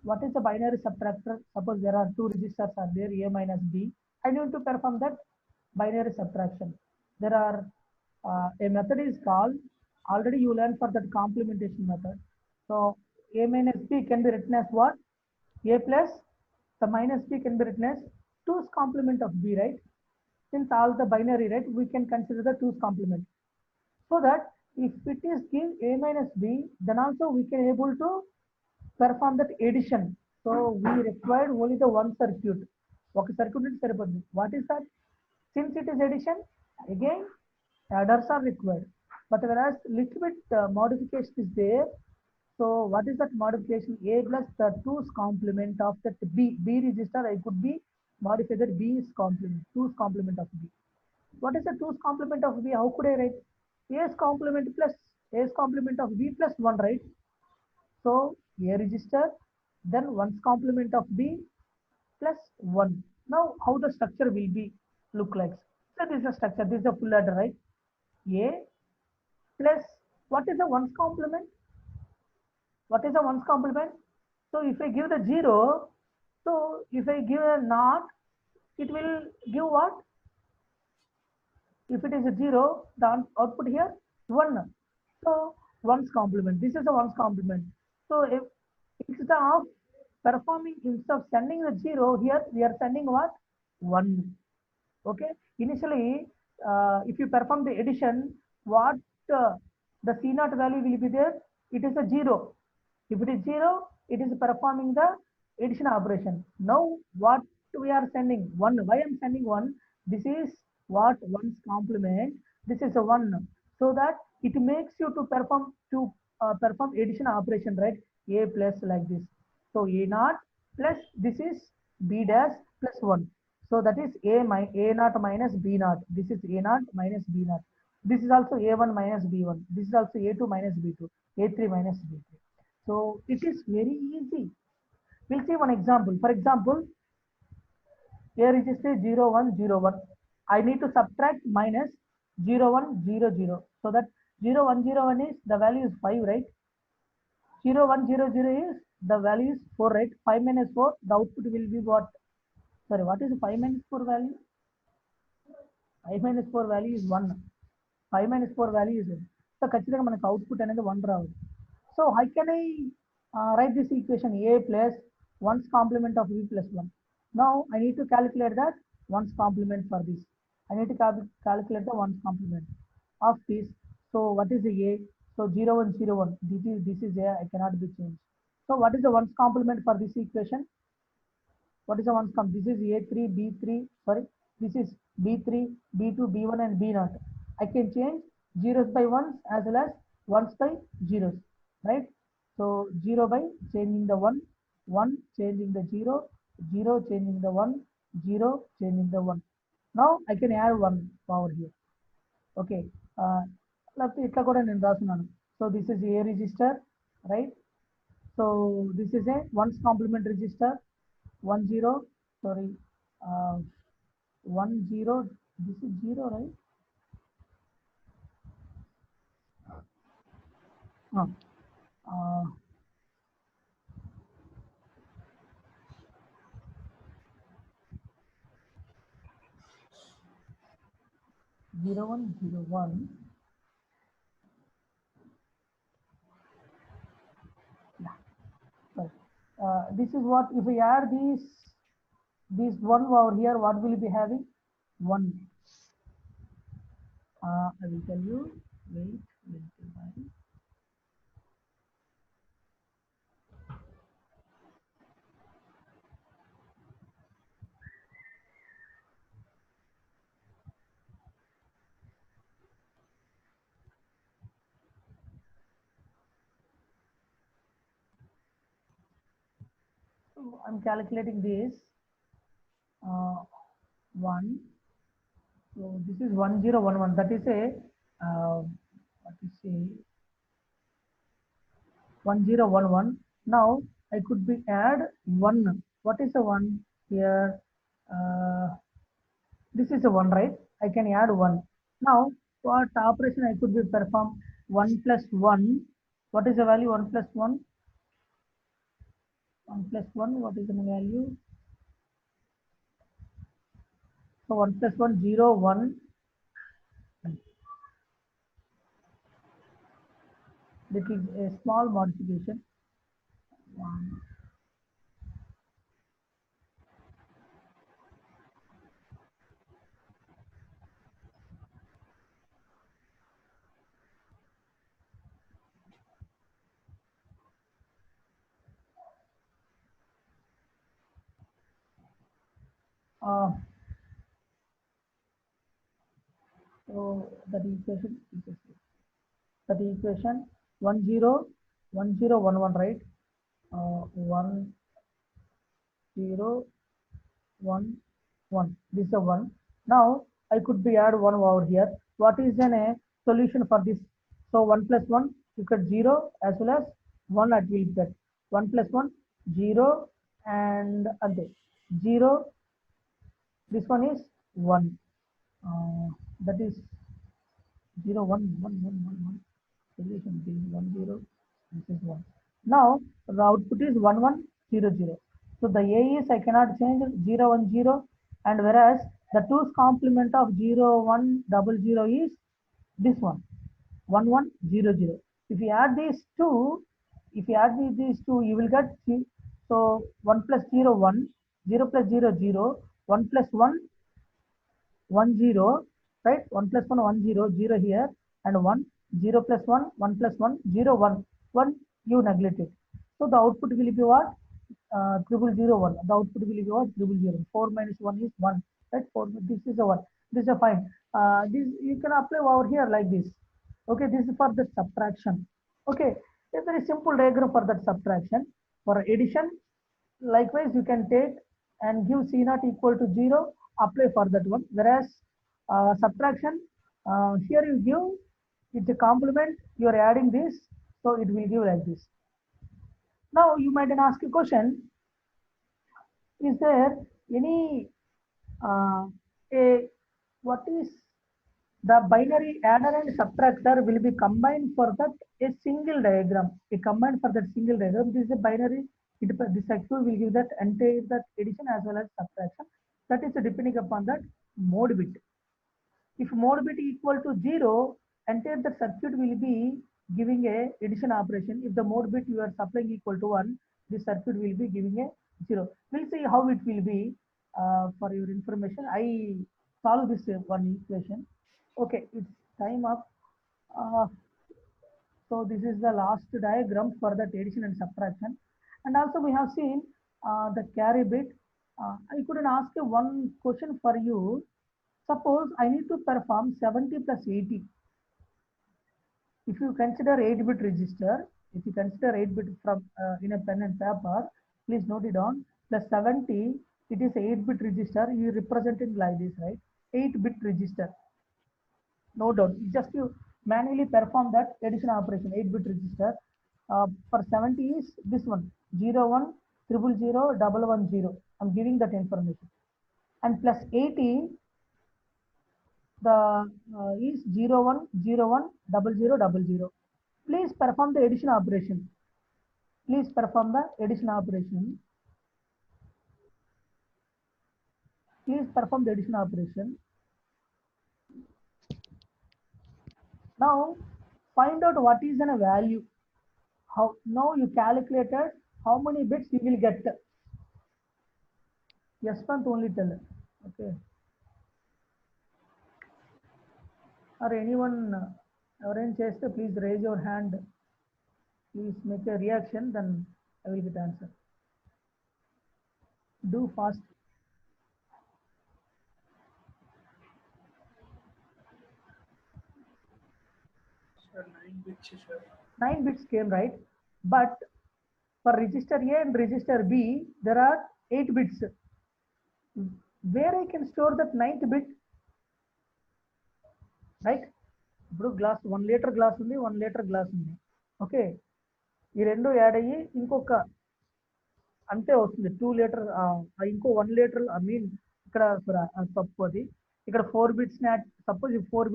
what is the binary subtractor? Suppose there are two registers are there, A minus B. I need to perform that binary subtraction. There are a method is called, already you learned for that complementation method. So A minus B can be written as what? A plus the minus B can be written as 2's complement of B, right? Since all the binary, right, we can consider the 2's complement. So that if it is give A minus B, then also we can able to perform that addition. So we required only the one circuit. Okay, circuit. What is that? Since it is addition, again adders are required. But whereas little bit modification is there. So what is that modification? A plus the 2's complement of that B register, I could be modified that B's complement, 2's complement of B. What is the 2's complement of B? How could I write? A's complement plus A's complement of B plus 1, right? So A register, then 1's complement of B plus 1. Now how the structure will be look like? So this is the structure, this is the full adder, right? A plus what is the 1's complement? What is the 1's complement? So if I give the 0, so if I give a naught, it will give what? If it is a 0, the output here 1. So 1's complement. This is the 1's complement. So if instead of performing, instead of sending the 0, here we are sending what? 1. Okay. Initially, if you perform the addition, what the C0 value will be there? It is a 0. If it is 0, it is performing the addition operation. Now what we are sending? 1. Why I am sending 1? This is what 1's complement. This is a 1. So that it makes you to perform addition operation, right? A plus like this. So A naught plus this is B dash plus 1. So that is A naught minus B naught. This is A naught minus B naught. This is also A1 minus B1. This is also A2 minus B2. A3 minus B3. So it is very easy. We'll see one example. For example, A register 0, 1, 0, 1. I need to subtract minus 0, 1, 0, 0. So that 0, 1, 0, 1 is the value is 5, right? 0, 1, 0, 0 is the value is 4, right? 5 minus 4, the output will be what? Sorry, what is 5 minus 4 value? 5 minus 4 value is 1. 5 minus 4 value is 1. So, ఖచ్చితంగా మనకు output అనేది 1 రావాలి. So, how can I write this equation? A plus 1's complement of B plus 1. Now, I need to calculate that 1's complement for this. I need to calculate the 1's complement of this. So, what is the A? So, 0, 1, 0, 1. This is A. I cannot be changed. So, what is the 1's complement for this equation? What is the 1's complement? This is A3, B3. Sorry, this is B3, B2, B1, and B0. I can change zeros by 1s as well as 1s by zeros, right? So 0 by changing the 1, 1 changing the 0, 0 changing the 1, 0 changing the 1. Now I can add 1 power here. Okay. So this is A register, right? So this is a 1's complement register. 1 0, sorry, 1 0, this is 0, right? 0 1 0 1. Yeah. Sorry. This is what if we add this 1 over here, what will be having? 1. I will tell you. Wait. So I'm calculating this 1. So this is 1 0 1 1. That is a what is say 1 0 1 1. Now I could be add 1. What is the 1 here? This is a 1, right? I can add 1. Now what operation I could be perform? 1 plus 1. What is the value 1 plus 1? 1 plus 1, what is the value? So 1 plus 1, 0, 1. This is a small modification. 1. So that equation, 1 0 1 0 1 1, right? 1 0 1 1. This is a 1. Now I could be add 1 over here. What is a solution for this? So 1 plus 1, you get 0 as well as 1 that will get 1 plus 1, 0 and again 0. This one is 1. That is 0 1 1 1 1 1. Solution is 1 0. This is 1. Now the output is 1 1 0 0. So the A is I cannot change 0 1 0, and whereas the 2's complement of 0 1 0 0 is this one 1 1 0 0. If you add these two, these two, you will get so 1 plus 0 1, 0 plus 0 0, 1 plus 1 1 0, right? 1 plus 1 1 0 0 here, and 1 0 plus 1 1 plus 1 0 1 1, you neglect it. So the output will be what? 0001. The output will be what? 000. 4 minus 1 is 1, right? 4. This is a 1. This is a fine. This you can apply over here like this. Okay, this is for the subtraction. Okay, a very simple diagram for that subtraction. For addition, likewise you can take and give C naught equal to 0, apply for that one. Whereas subtraction, here you give it's a complement, you are adding this, so it will give like this. Now you might ask a question: is there any a what is the binary adder and subtractor will be combined for that a single diagram? A combined for that single diagram. This is a binary. This actually will give that entire that addition as well as subtraction. That is depending upon that mode bit. If mode bit equal to 0, entire the circuit will be giving a addition operation. If the mode bit you are supplying equal to 1, the circuit will be giving a 0. We'll see how it will be for your information. I solve this one equation. Okay, it's time up. Uh, so this is the last diagram for the addition and subtraction. And also we have seen the carry bit. I couldn't ask you one question for you. Suppose I need to perform 70 plus 80. If you consider 8-bit register, if you consider 8-bit from in a pen and paper, please note it down. Plus 70, it is 8-bit register. You represent it like this, right? 8-bit register. No doubt. Just you manually perform that addition operation, 8-bit register. For 70 is this one, 0 1 0 0 0 1 0. I'm giving that information. And plus 80, the is 0 1 0 1 0 0 0. Please perform the addition operation. Please perform the addition operation. Please perform the addition operation. Now find out what is a value. How now you calculated how many bits you will get. Yes, only tell. Okay. Or anyone arrange chester, please raise your hand. Please make a reaction, then I will get answer. Do fast. Sir, 9 bits, sir. 9 bits came, right? But for register A and register B, there are 8 bits. Where I can store that 9th bit, right? ఇప్పుడు glass 1 litre glass ఉంది, 1 litre glass ఉంది. Okay, ఈ రెండు add అయ్యి ఇంకొక అంతే వస్తుంది 2 litre. ఇంకో 1 లీటర్ ఐ మీన్ ఇక్కడ తప్పు అది. ఇక్కడ 4 బిట్స్ సపోజ్ 4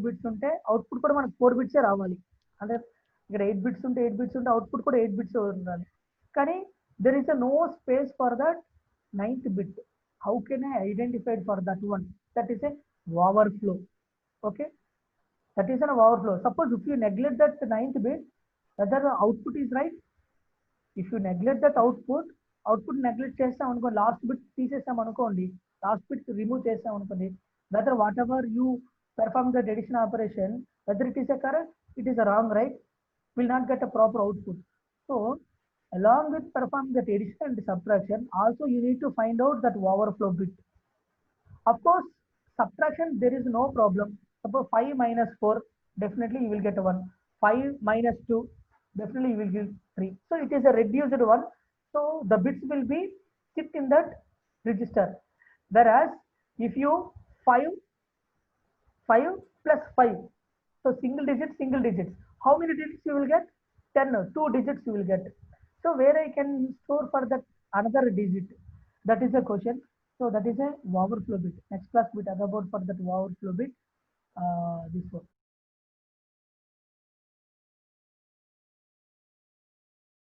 బిట్స్ ఉంటే అవుట్పుట్ కూడా మనకు 4 బిట్సే రావాలి. అంటే ఇక్కడ 8 బిట్స్ ఉంటే 8 బిట్స్ ఉంటే అవుట్పుట్ కూడా 8 బిట్స్ ఉండాలి. కానీ there is a no space for that ninth bit. How can I identify for that one? That is a overflow. Okay, that is an overflow. Suppose if you neglect that ninth bit, whether the output is right. If you neglect that output neglect చేస్తాం అనుకో, last bit తీసేస్తాం అనుకోండి, last bit remove చేస్తాం అనుకోండి, whether whatever you perform the addition operation, whether it is a correct, it is a wrong, right? Will not get a proper output. So along with performing that addition and subtraction, also you need to find out that overflow bit. Of course, subtraction there is no problem. Suppose 5 minus 4, definitely you will get 1. 5 minus 2, definitely you will get 3. So it is a reduced one. So the bits will be kept in that register. Whereas if you 5 plus 5, so single digits. How many digits you will get? 10. 2 digits you will get. So where I can store for that another digit? That is a question. So that is a overflow bit. Next class we talk about for that overflow bit. This one.